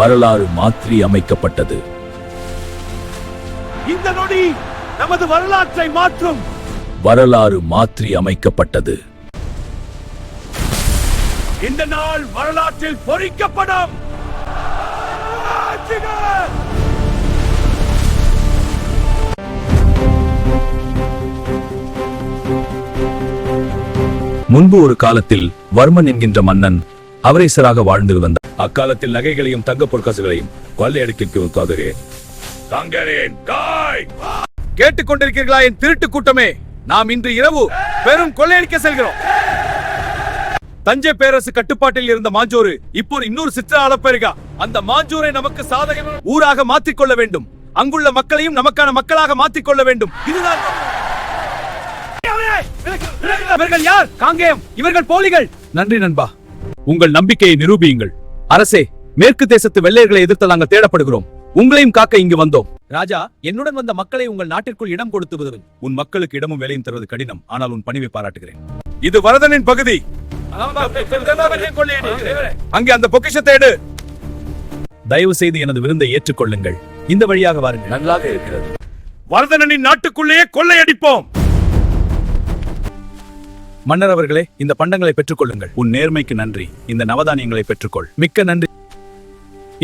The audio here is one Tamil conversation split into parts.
வரலாறு மாற்றி அமைக்கப்பட்டது. இந்த நொடி நமது வரலாற்றை மாற்றும். வரலாறு மாற்றி அமைக்கப்பட்டது. இந்த நாள் வரலாற்றில் பொறிக்கப்படும். முன்பு ஒரு காலத்தில் வர்மன் என்கின்ற மன்னன் அவரேசராக வாழ்ந்து வந்தார். அக்காலத்தில் நகைகளையும் தங்க பொற்காசுகளையும் கொள்ளையடிக்க கேட்டுக் கொண்டிருக்கிறீர்களா என் திருட்டு கூட்டமே? நாம் இன்று இரவு பெரும் கொள்ளையடிக்க செல்கிறோம். தஞ்சை பேரரசு கட்டுப்பாட்டில் இருந்த மாஞ்சோறு இப்போது இன்னொரு சித்திர அளப்பெருகா. அந்த மாஞ்சோரை நமக்கு சாதக ஊராக மாற்றிக்கொள்ள வேண்டும். அங்குள்ள மக்களையும் நமக்கான மக்களாக மாற்றிக்கொள்ள வேண்டும். இதுதான். இவர்கள் யார்? காங்கேயம். இவர்கள் போலிகள். நன்றி நண்பா, உங்கள் நம்பிக்கையை நிரூபியுங்கள். அரசே, மேற்கு தேசத்து வெள்ளையர்களை எதிர்த்து நாங்கள் தேடப்படுகிறோம். உங்களையும் காக்க இங்கு வந்தோம். ராஜா, என்னுடன் வந்த மக்களை உங்கள் நாட்டிற்குள் இடம் கொடுத்து உதவும். உன் மக்களுக்கு இடமும் வேலையும் தருவது கடினம், ஆனால் உன் பணிவை பாராட்டுகிறேன். இது வரதனின் பகுதி. அங்கே அந்த பொக்கிஷத்தை எடு. தயவு செய்து எனது விருந்தை ஏற்றுக்கொள்ளுங்கள். இந்த வழியாக வாருங்கள். நன்றாக இருக்கிறது. வரதனின் நாட்டுக்குள்ளேயே கொள்ளையடிப்போம். மன்னர் அவர்களே, இந்த பண்டங்களை பெற்றுக்கொள்ளுங்கள். உன் நேர்மைக்கு நன்றி. இந்த நவதானியங்களை பெற்றுக்கொள். மிக்க நன்றி.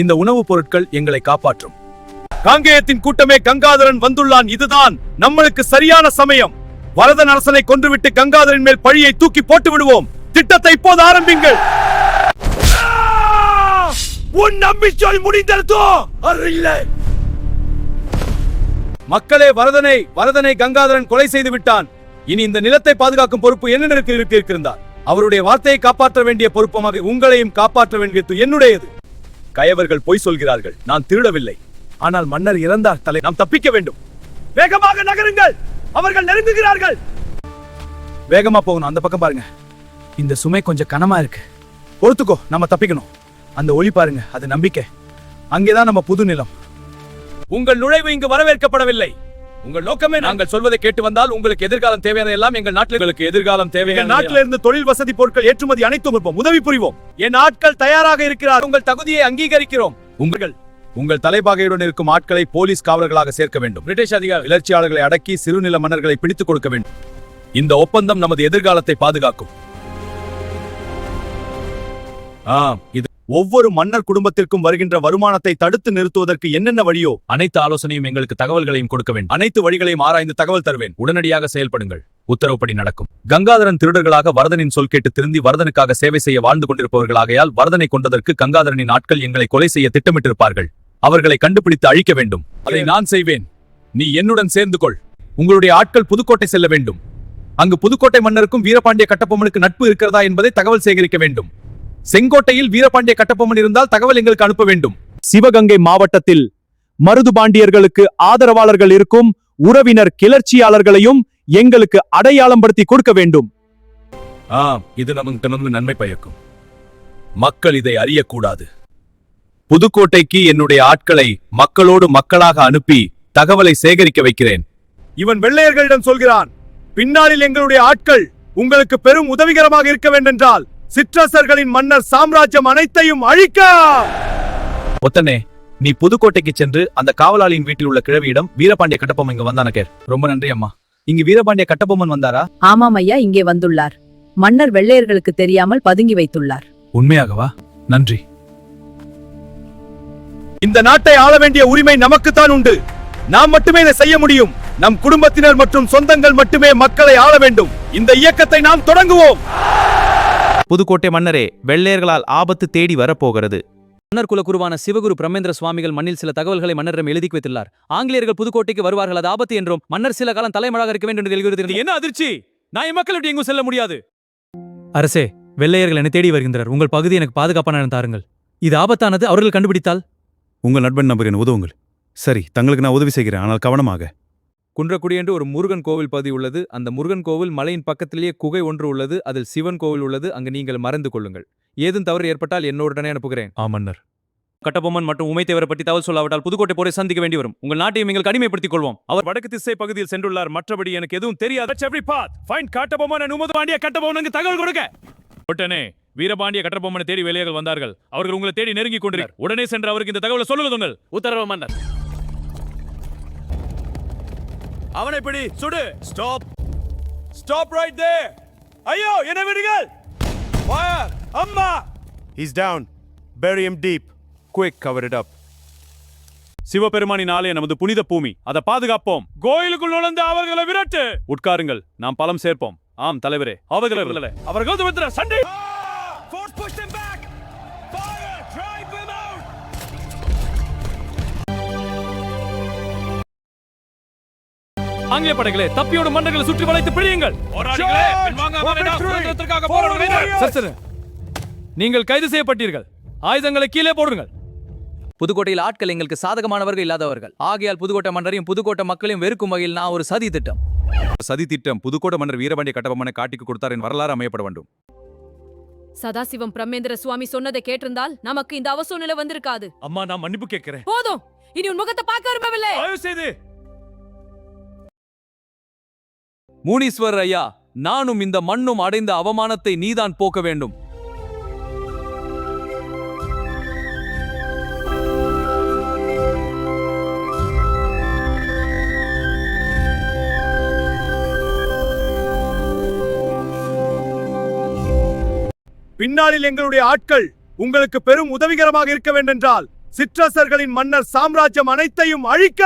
இந்த உணவுப் பொருட்கள் எங்களை காப்பாற்றும். காங்கேயத்தின் கூட்டமே, கங்காதரன் வந்துள்ளான். இதுதான் நம்மளுக்கு சரியான சமயம். வரதன் அரசனை கொன்றுவிட்டு கங்காதரன் மேல் பழியை தூக்கி போட்டு விடுவோம். திட்டத்தை இப்போது ஆரம்பிங்கள். உன் நம்பிச்சொல் முடிந்ததோ? மக்களே, வரதனை கங்காதரன் கொலை செய்து விட்டான். இனி இந்த நிலத்தை பாதுகாக்கும் பொறுப்பு என்னிடத்தில் இருக்கிறார். அவருடைய வார்த்தையை காப்பாற்ற வேண்டிய பொறுப்புமாக உங்களையும் காப்பாற்ற வேண்டியது என்னுடையது. கயவர்கள் பொய் சொல்கிறார்கள். நான் திருடவில்லை. ஆனால் மன்னர் இறந்தார். நாம் தப்பிக்க வேண்டும். வேகமாக நகருங்கள். அவர்கள் நெருங்குகிறார்கள். வேகமா போகணும். அந்த பக்கம் பாருங்க. இந்த சுமை கொஞ்சம் கனமா இருக்கு. பொறுத்துக்கோ, நம்ம தப்பிக்கணும். அந்த ஒளி பாருங்க, அது நம்பிக்கை. அங்கேதான் நம்ம புது நிலம். உங்கள் நுழைவு இங்கு வரவேற்கப்படவில்லை. உங்கள் நோக்கமே நாங்கள் சொல்வதை கேட்டு வந்தால் உங்களுக்கு எதிர்காலம் தேவையான எல்லாம் எங்கள் நாட்டில் எதிர்காலம் தேவையான நாட்டில் இருந்து தொழில் வசதி பொருட்கள் ஏற்றுமதி அனைத்தும் இருப்போம். உதவி புரிவோம். என் ஆட்கள் தயாராக இருக்கிறார். உங்கள் தகுதியை அங்கீகரிக்கிறோம். உங்கள் தலைப்பாகையுடன் இருக்கும் ஆட்களை போலீஸ் காவலர்களாக சேர்க்க வேண்டும். பிரிட்டிஷ் அதிகார கிளர்ச்சியாளர்களை அடக்கி சிறுநில மன்னர்களை பிடித்துக் கொடுக்க வேண்டும். இந்த ஒப்பந்தம் நமது எதிர்காலத்தை பாதுகாக்கும். இது ஒவ்வொரு மன்னர் குடும்பத்திற்கும் வருகின்ற வருமானத்தை தடுத்து நிறுத்துவதற்கு என்னென்ன வழியோ அனைத்து ஆலோசனையும் எங்களுக்கு தகவல்களையும் கொடுக்க வேண்டும். அனைத்து வழிகளையும் ஆராய்ந்து தகவல் தருவேன். உடனடியாக செயல்படுங்கள். உத்தரவுப்படி நடக்கும். கங்காதரன் திருடர்களாக வரதனின் சொல் கேட்டு திருந்தி வரதனுக்காக சேவை செய்ய வாழ்ந்து கொண்டிருப்பவர்களாகையால் வரதனை கொண்டதற்கு கங்காதரனின் ஆட்கள் எங்களை கொலை செய்ய திட்டமிட்டிருப்பார்கள். அவர்களை கண்டுபிடித்து அழிக்க வேண்டும். அதை நான் செய்வேன். நீ என்னுடன் சேர்ந்து கொள். உங்களுடைய ஆட்கள் புதுக்கோட்டை செல்ல வேண்டும். அங்கு புதுக்கோட்டை மன்னருக்கும் வீரபாண்டிய கட்டபொம்மனுக்கு நட்பு இருக்கிறதா என்பதை தகவல் சேகரிக்க வேண்டும். செங்கோட்டையில் வீரபாண்டிய கட்டபொம்மன் இருந்தால் தகவல் எங்களுக்கு அனுப்ப வேண்டும். சிவகங்கை மாவட்டத்தில் மருதுபாண்டியர்களுக்கு ஆதரவாளர்கள் இருக்கும் உறவினர் கிளர்ச்சியாளர்களையும் எங்களுக்கு அடையாளம் படுத்தி கொடுக்க வேண்டும். இது நமக்கு நன்மை பயக்கும். மக்கள் இதை அறியக்கூடாது. புதுக்கோட்டைக்கு என்னுடைய ஆட்களை மக்களோடு மக்களாக அனுப்பி தகவலை சேகரிக்க வைக்கிறேன். இவன் வெள்ளையர்களிடம் சொல்கிறான். பின்னாளில் எங்களுடைய ஆட்கள் உங்களுக்கு பெரும் உதவிகரமாக இருக்க வேண்டென்றால் சிற்றரசர்களின் மன்னர் சாம்ராஜ்யம் அனைத்தையும் அழிக்க. ஒத்தனே, நீ புதுக்கோட்டைக்கு சென்று அந்த காவலாளியின் வீட்டில் உள்ள கிழவியிடம் வீரபாண்டிய கட்டபொம்மன் இங்க வந்தான கேர். ரொம்ப நன்றி அம்மா. இங்கு வீரபாண்டிய கட்டபொம்மன் வந்தாரா? ஆமாம் ஐயா, இங்கே வந்துள்ளார். மன்னர் வெள்ளையர்களுக்கு தெரியாமல் பதுங்கி வைத்துள்ளார். உண்மையாகவா? நன்றி. இந்த நாட்டை ஆள வேண்டிய உரிமை நமக்குத்தான் உண்டு. நாம் மட்டுமே இதை செய்ய முடியும். நம் குடும்பத்தினர் மற்றும் சொந்தங்கள் மட்டுமே மக்களை ஆள வேண்டும். இந்த இயக்கத்தை நாம் தொடங்குவோம். புதுக்கோட்டை மன்னரே, வெள்ளையர்களால் ஆபத்து தேடி வரப்போகிறது. மன்னர் குலகுருவான சிவகுரு பிரமேந்திர சுவாமிகள் மண்ணில் சில தகவல்களை மன்னரிடம் எழுதி வைத்துள்ளார். ஆங்கிலேயர்கள் புதுக்கோட்டைக்கு வருவார்கள், அது ஆபத்து என்றும் மன்னர் சில காலம் தலைமழாக இருக்க வேண்டும் என்று எழுதியிருந்தது. என்ன அதிர்ச்சி! நான் என் மக்கள் எங்கும் செல்ல முடியாது. அரசே, வெள்ளையர்கள் என்னை தேடி வருகின்றனர். உங்கள் பகுதி எனக்கு பாதுகாப்பான இடம் தாருங்கள். இது ஆபத்தானது. அவர்கள் கண்டுபிடித்தால்? உங்கள் நண்பன் நம்புகிறேன், உதவுங்கள். சரி, தங்களுக்கு நான் உதவி செய்கிறேன், ஆனால் கவனமாக. குன்றக்குடி என்று ஒரு முருகன் கோவில் பகுதி உள்ளது. அந்த முருகன் கோவில் மலையின் பக்கத்திலேயே குகை ஒன்று உள்ளது. அதில் சிவன் கோவில் உள்ளது. அங்கு நீங்கள் மறந்து கொள்ளுங்கள். ஏதும் தவறு ஏற்பட்டால் என்னோடனே அனுப்புகிறேன். மன்னர். கட்டபொம்மன் மற்றும் உமைத்தேவரை பற்றி தகவல் சொல்லாவிட்டால் புதுக்கோட்டை போரை சந்திக்க வேண்டி வரும். உங்கள் நாட்டையும் நீங்கள் கடிமைப்படுத்திக் கொள்வோம். அவர் வடக்கு திசை பகுதியில் சென்றுள்ளார். மற்றபடி எனக்கு எதுவும் தெரியாது. தகவல் கொடுக்க. உடனே வீரபாண்டிய கட்டபொம்மனை தேடி வேலையார்கள் வந்தார்கள். அவர்கள் உங்களை தேடி நெருங்கி கொண்டிருக்கிறார். உடனே சென்று அவருக்கு இந்த தகவலை சொல்லுங்கள். உத்தரவு மன்னர். அவனை பிடி, சுடு. Stop right there. ஐயோ, என்ன விடுங்கள். ஃபயர். அம்மா. He's down. Bury him deep. Quick, cover it up. சிவபெருமானின் ஆலயம் நமது புனித பூமி. அதை பாதுகாப்போம். கோயிலுக்குள் நுழைந்து அவர்களை விரட்டு. உட்காருங்கள், நாம் பலம் சேர்ப்போம். ஆம் தலைவரே, அவர்கள் சண்டை. Force push them back. Fire, drive them out. ஆங்கில படைகளே, தப்பியோடும் மன்னர்களை சுற்றி வளைத்து பிடியுங்கள். நீங்கள் கைது செய்யப்பட்டீர்கள். ஆயுதங்களை கீழே போடுங்கள். புதுக்கோட்டையில் ஆட்கள் எங்களுக்கு சாதகமானவர்கள் இல்லாதவர்கள். ஆகையால் புதுக்கோட்டை மன்னரையும் புதுக்கோட்டை மக்களையும் வெறுக்கும் வகையில் நான் ஒரு சதி திட்டம். சதி திட்டம் புதுக்கோட்டை மன்னர் வீரபாண்டிய கட்டபொம்மனை காட்டிக்கு கொடுத்தார் என் வரலாறு அமையப்பட வேண்டும். சதாசிவம் பிரமேந்திர சுவாமி சொன்னதை கேட்டிருந்தால் நமக்கு இந்த அவசர நிலை வந்திருக்காது. அம்மா, நான் மன்னிப்பு கேட்கிறேன். போதும், இனி உன் முகத்தை பார்க்க விரும்பவில்லை. தயவு செய்து. முனீஸ்வர் ஐயா, நானும் இந்த மண்ணும் அடைந்த அவமானத்தை நீதான் போக்க வேண்டும். பின்னாளில் எங்களுடைய ஆட்கள் உங்களுக்கு பெரும் உதவிகரமாக இருக்க வேண்டென்றால் சிற்றரசர்களின் மன்னர் சாம்ராஜ்யம் அனைத்தையும் அழிக்க.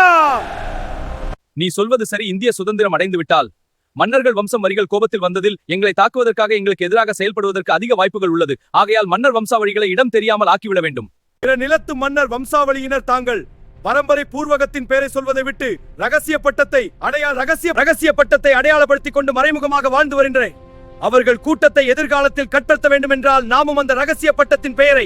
நீ சொல்வது சரி. இந்திய சுதந்திரம் அடைந்து விட்டால் மன்னர்கள் வம்சம் வரிகள் கோபத்தில் வந்ததில் எங்களை தாக்குவதற்காக எங்களுக்கு எதிராக செயல்படுவதற்கு அதிக வாய்ப்புகள் உள்ளது. ஆகையால் மன்னர் வம்சாவளிகளை இடம் தெரியாமல் ஆக்கிவிட வேண்டும். பிற நிலத்து மன்னர் வம்சாவளியினர் தாங்கள் பரம்பரை பூர்வகத்தின் பெயரை சொல்வதை விட்டு ரகசிய பட்டத்தை அடையாளப்படுத்திக் கொண்டு மறைமுகமாக வாழ்ந்து வருகின்றனர். அவர்கள் கூட்டத்தை எதிர்காலத்தில் கட்டப்படுத்த வேண்டும் என்றால் நாமும் அந்த ரகசிய பட்டத்தின் பெயரை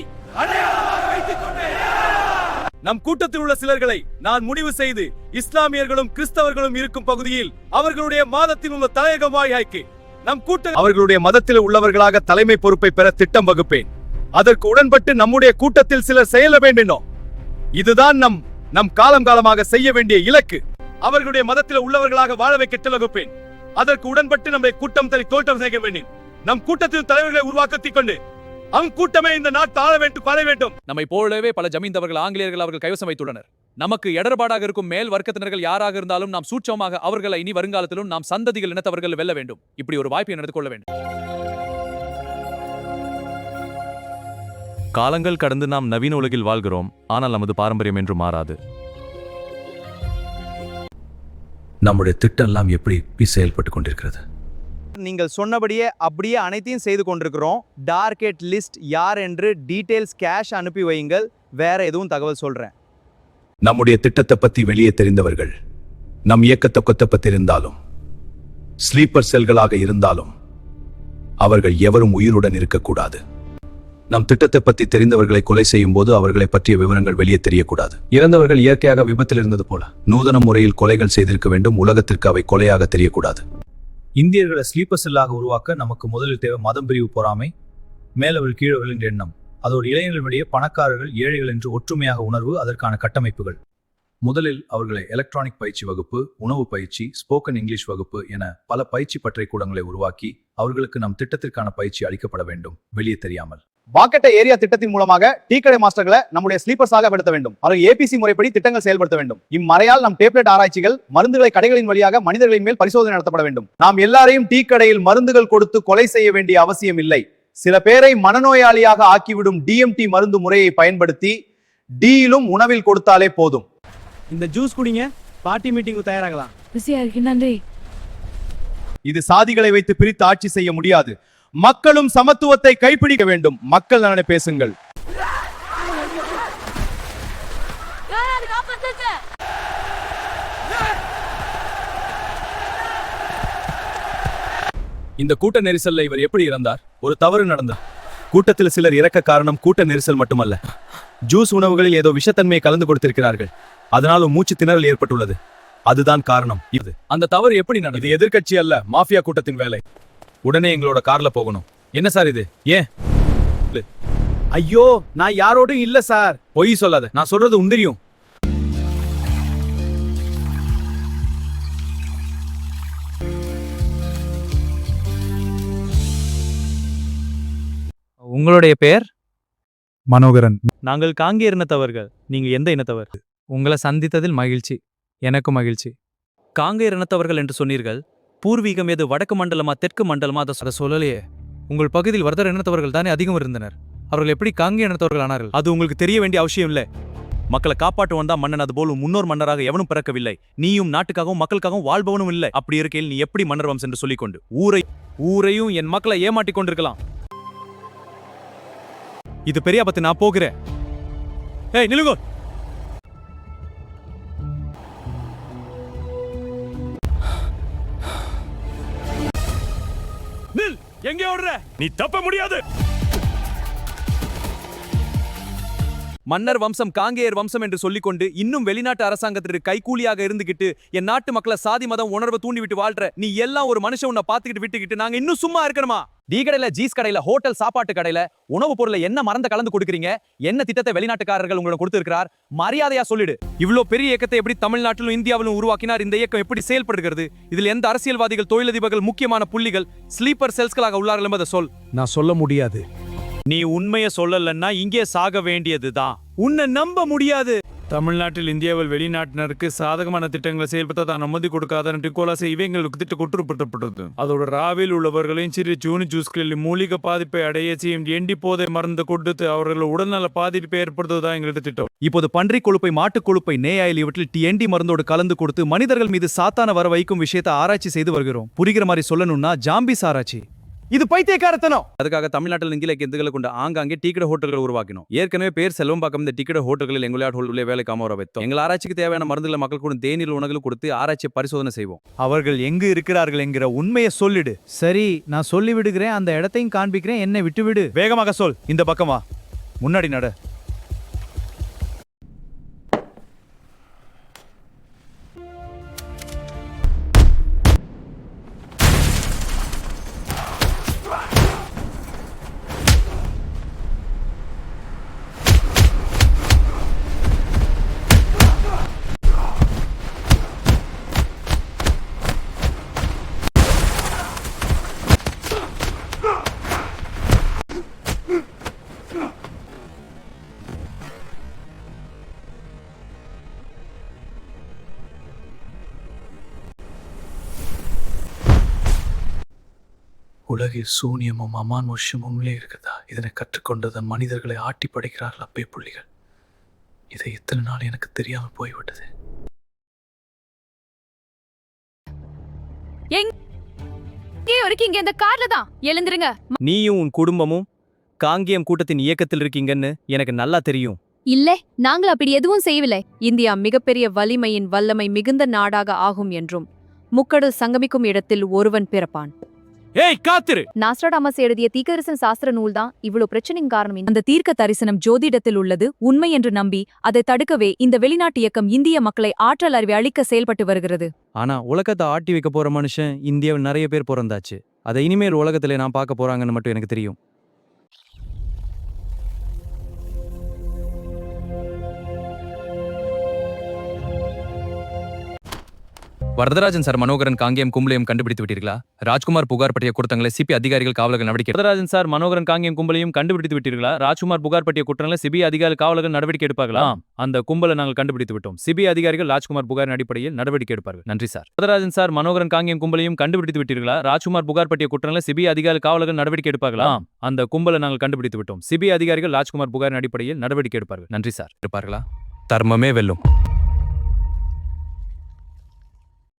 நம் கூட்டத்தில் உள்ள சிலர்களை நான் முடிவு செய்து இஸ்லாமியர்களும் கிறிஸ்தவர்களும் இருக்கும் பகுதியில் அவர்களுடைய மாதத்தில் உள்ள தலையகம் வாய்க்கு நம் கூட்ட அவர்களுடைய மதத்தில் உள்ளவர்களாக தலைமை பொறுப்பை பெற திட்டம் வகுப்பேன். அதற்கு உடன்பட்டு நம்முடைய கூட்டத்தில் சிலர் செயல வேண்டும். இதுதான் நம் காலமாக செய்ய வேண்டிய இலக்கு. அவர்களுடைய மதத்தில் உள்ளவர்களாக வாழ வைக்க திட்டம் வகுப்பேன். அதற்கு உடன்பட்டு நம்மை கூட்டம் தோட்டம் செய்ய வேண்டும். நம் கூட்டத்தில் தலைவர்களை உருவாக்கத்திக் கொண்டு கூட்டமே இந்த நாட்டு ஆள வேண்டும். நம்மை போலவே பல ஜமீன்தவர்கள் ஆங்கிலேயர்கள் அவர்கள் கைவசம் வைத்துள்ளனர். நமக்கு இடர்பாடாக இருக்கும் மேல் வர்க்கத்தினர்கள் யாராக இருந்தாலும் நாம் சூட்சமாக அவர்களை இனி வருங்காலத்திலும் நாம் சந்ததிகள் இனத்தவர்கள் வெல்ல வேண்டும். இப்படி ஒரு வாய்ப்பை நடந்து கொள்ள வேண்டும். காலங்கள் கடந்து நாம் நவீன உலகில் வாழ்கிறோம். ஆனால் நமது பாரம்பரியம் என்றும் மாறாது. நம்முடைய திட்டம் எல்லாம் எப்படி செயல்பட்டு கொண்டிருக்கிறது? நீங்கள் சொன்னபடியே அப்படியே அனைத்தையும் செய்து கொண்டிருக்கிறோம். டார்கெட் லிஸ்ட் யார் என்று டீடைல்ஸ் கேஷ் அனுப்பி வையுங்கள். வேற எதுவும் தகவல் சொல்றேன். நம்முடைய திட்டத்தை பத்தி வெளியே தெரிந்தவர்கள் நம் இயக்கத்தை பத்திருந்தாலும் ஸ்லீப்பர் செல்களாக இருந்தாலும் அவர்கள் எவரும் உயிருடன் இருக்கக்கூடாது. நம் திட்டத்தை பற்றி தெரிந்தவர்களை கொலை செய்யும் போது அவர்களை பற்றிய விவரங்கள் வெளியே தெரியக்கூடாது. இறந்தவர்கள் இயற்கையாக விபத்தில் இருந்தது போல நூதன முறையில் கொலைகள் செய்திருக்க வேண்டும். உலகத்திற்கு அவை கொலையாக தெரியக்கூடாது. இந்தியர்களை ஸ்லீப்பர் செல்லாக உருவாக்க நமக்கு முதலில் தேவை மதம் பிரிவு, பொறாமை, மேலவர்கள் கீழவர்கள் என்ற எண்ணம். அதோடு இளைஞர்கள் வெளியே பணக்காரர்கள் ஏழைகள் என்று ஒற்றுமையாக உணர்வு, அதற்கான கட்டமைப்புகள். முதலில் அவர்களை எலக்ட்ரானிக் பயிற்சி வகுப்பு, உணவு பயிற்சி, ஸ்போக்கன் இங்கிலீஷ் வகுப்பு என பல பயிற்சி பற்றை கூடங்களை உருவாக்கி அவர்களுக்கு நம் திட்டத்திற்கான பயிற்சி அளிக்கப்பட வேண்டும், வெளியே தெரியாமல். வாக்கெட்ட ஏரியா திட்டத்தின் மூலமாக டீ கடை மாஸ்டர்களை நம்முடைய ஸ்லீப்பர்ஸாக படுத்த வேண்டும். அவர்கள் ஏபிசி முறைப்படி திட்டங்கள் செயல்படுத்த வேண்டும். இம்மறையால் நம் டேப்லெட் ஆராய்ச்சிகள் மருந்துகளை கடைகளின் வழியாக மனிதர்களின் மேல் பரிசோதனை நடத்தப்பட வேண்டும். நாம் எல்லாரையும் டீ கடையில் மருந்துகள் கொடுத்து கொலை செய்ய வேண்டிய அவசியம் இல்லை. சில பேரை மனநோயாளியாக ஆக்கிவிடும் டிஎம்டி மருந்து முறையை பயன்படுத்தி டீயிலும் உணவில் கொடுத்தாலே போதும். இந்த ஜூஸ் குடிங்க, பார்ட்டி மீட்டிங் தயாராகலாம். நன்றி. இது சாதிகளை வைத்து பிரித்து ஆட்சி செய்ய முடியாது. மக்களும் சமத்துவத்தை கைப்பிடிக்க வேண்டும். மக்கள் நலனை பேசுங்கள். இந்த கூட்ட நெரிசல்ல இவர் எப்படி இறந்தார்? ஒரு தவறு நடந்தார். கூட்டத்தில் சிலர் இறக்க காரணம் கூட்ட நெரிசல் மட்டுமல்ல, ஜூஸ் உணவுகளில் ஏதோ விஷத்தன்மையை கலந்து கொடுத்திருக்கிறார்கள். அதனாலும் மூச்சு திணறல் ஏற்பட்டுள்ளது. அதுதான் காரணம். இது அந்த தவறு எப்படி நடந்தது? இது எதிர்க்கட்சி அல்ல, மாஃபியா கூட்டத்தின் வேலை. உடனே எங்களோட கார்ல போகணும். என்ன சார் இது? ஏன்? ஐயோ, நான் யாரோடும் இல்ல சார். பொய் சொல்லாத, நான் சொல்றது உந்திரியும். உங்களுடைய பெயர்? மனோகரன். நாங்கள் காங்கேய இனத்தவர்கள். நீங்க எந்த இனத்தவர்? உங்களை சந்தித்ததில் மகிழ்ச்சி. எனக்கும் மகிழ்ச்சி. காங்கேய இனத்தவர்கள் என்று சொன்னீர்கள். பூர்வீகம் எது, வடக்கு மண்டலமா தெற்கு மண்டலமா? அதை சொல்லலையே. உங்கள் பகுதியில் வரதர் இனத்தவர்கள் தானே அதிகம் இருந்தனர். அவர்கள் எப்படி காங்கேய இனத்தவர்கள் ஆனார்கள்? அது உங்களுக்கு தெரிய வேண்டிய அவசியம் இல்லை. மக்களை காப்பாற்றுவன் தான் மன்னன், அதுபோல் முன்னோர் மன்னராக எவனும் பிறக்கவில்லை. நீயும் நாட்டுக்காகவும் மக்களுக்காகவும் வாழ்பவனும் இல்லை. அப்படி இருக்கையில் நீ எப்படி மன்னர் வம்சம் என்று சொல்லிக்கொண்டு ஊரையும் என் மக்களை ஏமாட்டிக் கொண்டிருக்கலாம். இது பெரிய ஆபத்து. நான் போகிறேன். ஏய் நிலுங்கோ. நில், எங்கே ஓடுற? நீ தப்ப முடியாது. மன்னர் வம்சம் காங்கேயர் வம்சம் என்று சொல்லிக்கொண்டு இன்னும் வெளிநாட்டு அரசாங்கத்திற்கு கைக்கூலியாக இருந்துகிட்டு என் நாட்டு மக்களை சாதி மதம் உணர்வை தூண்டிவிட்டு வாழ்ற நீ எல்லாம் ஒரு மனுஷன் உன்னை பார்த்துக்கிட்டு விட்டுக்கிட்டு நாங்க இன்னும் சும்மா இருக்கணுமா? டீ கடையில, ஜீஸ் கடையில, ஹோட்டல் சாப்பாட்டு கடையில உணவுப் பொருளை என்ன மறந்து கலந்து கொடுக்குறீங்க? என்ன திட்டத்தை வெளிநாட்டுக்காரர்கள் உங்களுக்கு கொடுத்திருக்கிறார்? மரியாதையா சொல்லிடு. இவ்ளோ பெரிய இயக்கத்தை எப்படி தமிழ்நாட்டிலும் இந்தியாவிலும் உருவாக்கினார்? இந்த இயக்கம் எப்படி செயல்படுகிறது? இதில் எந்த அரசியல்வாதிகள், தொழிலதிபர்கள், முக்கியமான புள்ளிகள் ஸ்லீப்பர் செல்ஸ்களாக உள்ளார்கள் என்பதை சொல். நான் சொல்ல முடியாது. நீ உண்மையை சொல்லலன்னா இங்கே சாக வேண்டியதுதான். உன்னை நம்ப முடியாது. தமிழ்நாட்டில் இந்தியாவில் வெளிநாட்டினருக்கு சாதகமான திட்டங்களை செயல்படுத்த தான் அனுமதி கொடுக்காத டிகோலாசை இவங்களுக்கு திட்டம் குற்றப்பட்டது. அதோட ராவில் உள்ளவர்களையும் சிறு ஜூனி ஜூஸ்களில் மூலிகை பாதிப்பை அடைய செய்யும் எண்டி போதை மருந்து கொடுத்து அவர்கள் உடல்நல பாதிப்பை ஏற்படுத்துவதுதான் எங்களது திட்டம். இப்போது பன்றி கொழுப்பை, மாட்டுக் கொழுப்பை, நேயாயில் இவற்றில் டிஎன்டி மருந்தோடு கலந்து கொடுத்து மனிதர்கள் மீது சாத்தான வர வைக்கும் விஷயத்தை ஆராய்ச்சி செய்து வருகிறோம். புரிகிற மாதிரி சொல்லணும்னா ஜாம்பிஸ் ஆராய்ச்சி. இது பைத்தியக்காரத்தனம். அதுக்காக தமிழ்நாட்டில் இந்தியில எந்துகளை கொண்டு ஆங்காங்கே டீக்கடை ஹோட்டல்கள் உருவாக்கினோம். ஏற்கனவே பேர் செல்வம்பாக்கம் இந்த டீக்கடை ஹோட்டல்களில் எங்களையாட் உள்ளே வேலைக்காம வர வைத்தோம். எங்கள் ஆராய்ச்சிக்கு தேவையான மருந்துகளை மக்கள் கூட தேநீர் உணவுகள் கொடுத்து ஆராய்ச்சி பரிசோதனை செய்வோம். அவர்கள் எங்கு இருக்கிறார்கள் என்கிற உண்மையை சொல்லிடு. சரி, நான் சொல்லி விடுகிறேன். அந்த இடத்தையும் காண்பிக்கிறேன். என்னை விட்டுவிடு. வேகமாக சொல். இந்த பக்கமா, முன்னாடி நட. உலகில் சூனியமும் அமானுஷ்யமும் இருக்குதா? இதனை கற்றுக்கொண்டது மனிதர்களை ஆட்டி படைக்கிறார்கள் அப்பே புள்ளிகள். இதை இத்தனை நாள் எனக்கு தெரியாமல் போய்விட்டது. இருக்கீங்க இந்த கார்ல தான். எழுந்திருங்க. நீயும் உன் குடும்பமும் காங்கேயம் கூட்டத்தின் இயக்கத்தில் இருக்கீங்கன்னு எனக்கு நல்லா தெரியும். இல்ல, நாங்கள் அப்படி எதுவும் செய்யவில்லை. இந்தியா மிகப்பெரிய வலிமையின் வல்லமை மிகுந்த நாடாக ஆகும் என்றும் முக்கடல் சங்கமிக்கும் இடத்தில் ஒருவன் பிறப்பான். ஏய் காத்திரு. நாஸ்ட்ராடாமஸ் எழுதிய தீர்க்கதரிசன சாஸ்திர நூல் தான் இவ்வளவு பிரச்சனையின் காரணம். அந்த தீர்க்க தரிசனம் ஜோதிடத்தில் உள்ளது உண்மை என்று நம்பி அதை தடுக்கவே இந்த வெளிநாட்டு இயக்கம் இந்திய மக்களை ஆற்றல் அறிவை அளிக்க செயல்பட்டு வருகிறது. ஆனா உலகத்தை ஆட்டி வைக்க போற மனுஷன் இந்தியாவில் நிறைய பேர் பிறந்தாச்சு. அதை இனிமேல் உலகத்திலே நான் பார்க்க போறாங்கன்னு மட்டும் எனக்கு தெரியும். வரதராஜன் சார், மனோகரன் காங்கேயம் கும்பலையும் கண்டுபிடித்து விட்டீர்களா? ராஜ்குமார் புகார் பற்றிய குற்றங்களை சிபி அதிகாரிகள் காவலர்கள் நடவடிக்கை. வரதராஜன் சார், மனோகரன் காங்கேயம் கும்பலையும் கண்டுபிடித்து விட்டீர்களா? ராஜ்குமார் புகார் பற்றிய குற்றங்களை சிபி அதிகாரிகள் காவலர்கள் நடவடிக்கை எடுப்பார்களா? அந்த கும்பலை நாங்கள் கண்டுபிடித்து விட்டோம். சிபி அதிகாரிகள் ராஜ்குமார் புகாரின் அடிப்படையில் நடவடிக்கை எடுப்பார்கள். நன்றி சார். வரதராஜன் சார், மனோகரன் காங்கேயம் கும்பலையும் கண்டுபிடித்து விட்டீர்களா? ராஜ்குமார் புகார் பற்றிய குற்றங்களை சிபி அதிகாரிகள் காவலர்கள் நடவடிக்கை எடுப்பார்களா? அந்த கும்பலை நாங்கள் கண்டுபிடித்து விட்டோம். சிபி அதிகாரிகள் ராஜ்குமார் புகாரின் அடிப்படையில் நடவடிக்கை எடுப்பார்கள். நன்றி சார். இருப்பார்களா? தர்மமே வெல்லும்.